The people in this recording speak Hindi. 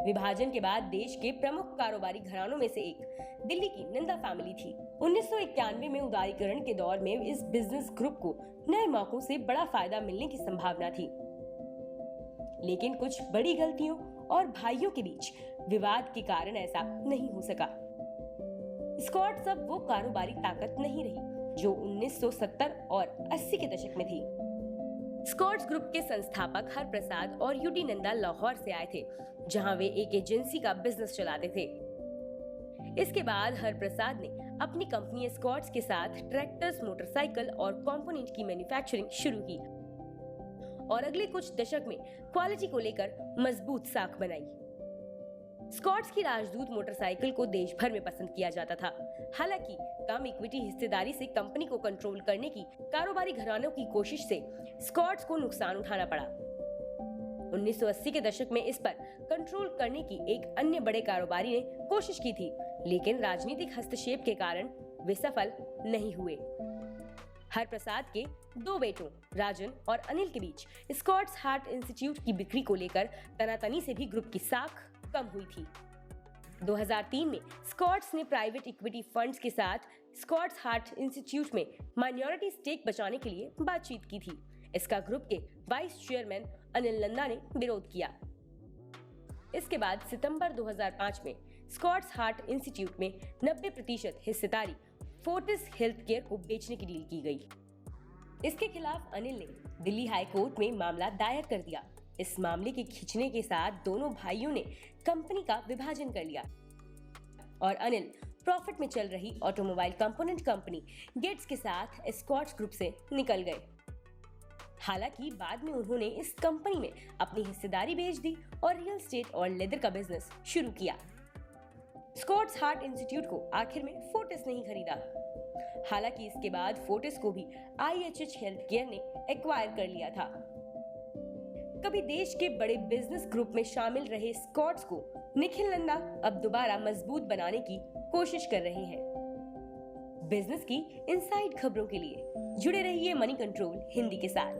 विभाजन के बाद देश के प्रमुख कारोबारी घरानों में से एक दिल्ली की नंदा फैमिली थी। 1991 में उदारीकरण के दौर में इस बिजनेस ग्रुप को नए मौकों से बड़ा फायदा मिलने की संभावना थी, लेकिन कुछ बड़ी गलतियों और भाइयों के बीच विवाद के कारण ऐसा नहीं हो सका। स्कॉट्स अब वो कारोबारी ताकत नहीं रही जो 1970 और 80 के दशक में थी। स्कॉट्स ग्रुप के संस्थापक हरप्रसाद और यूटी नंदा लाहौर से आए थे, जहां वे एक एजेंसी का बिजनेस चलाते थे। इसके बाद हरप्रसाद ने अपनी कंपनी स्कॉट्स के साथ ट्रैक्टर्स, मोटरसाइकिल और कंपोनेंट की मैन्युफैक्चरिंग शुरू की और अगले कुछ दशक में क्वालिटी को लेकर मजबूत साख बनाई। स्कॉट्स की राजदूत मोटरसाइकिल को देश भर में पसंद किया जाता था। हालांकि कम इक्विटी हिस्सेदारी से कंपनी को कंट्रोल करने की कारोबारी घरानों की कोशिश से स्कॉट्स को नुकसान उठाना पड़ा। 1980 के दशक में इस पर कंट्रोल करने की एक अन्य बड़े कारोबारी ने कोशिश की थी, लेकिन राजनीतिक हस्तक्षेप के कारण वे सफल नहीं हुए। हरप्रसाद के दो बेटों राजन और अनिल के बीच स्कॉट्स हार्ट इंस्टीट्यूट की बिक्री को लेकर तनातनी से भी ग्रुप की साख कम हुई थी। 2003 में स्कॉट्स ने प्राइवेट इक्विटी फंड्स के साथ स्कॉट्स हार्ट इंस्टीट्यूट में माइनॉरिटी स्टेक बचाने के लिए बातचीत की थी। इसका ग्रुप के वाइस चेयरमैन अनिल नंदा ने विरोध किया। इसके बाद सितंबर 2005 में स्कॉट्स हार्ट इंस्टीट्यूट में 90% हिस्सेदारी फोर्टिस हेल्थकेयर को बेचने की डील की गई। इसके खिलाफ अनिल ने दिल्ली हाई कोर्ट में मामला दायर कर दिया। इस मामले के खींचने के साथ दोनों भाइयों ने कंपनी का विभाजन कर लिया और अनिल प्रॉफिट में चल रही ऑटोमोबाइल कंपोनेंट कंपनी गेट्स के साथ स्कॉट्स ग्रुप से निकल गए। हालांकि बाद में उन्होंने इस कंपनी में अपनी हिस्सेदारी बेच दी और रियल एस्टेट और लेदर का बिजनेस शुरू किया। स्कॉट्स हार्ट इंस्टीट्यूट को आखिर में फोर्टिस नहीं खरीदा। हालांकि इसके बाद फोर्टिस को भी IHH हेल्थकेयर ने एक्वायर कर लिया था। कभी देश के बड़े बिजनेस ग्रुप में शामिल रहे स्कॉट्स को निखिल नंदा अब दोबारा मजबूत बनाने की कोशिश कर रहे हैं। बिजनेस की इनसाइड खबरों के लिए जुड़े रहिए मनी कंट्रोल हिंदी के साथ।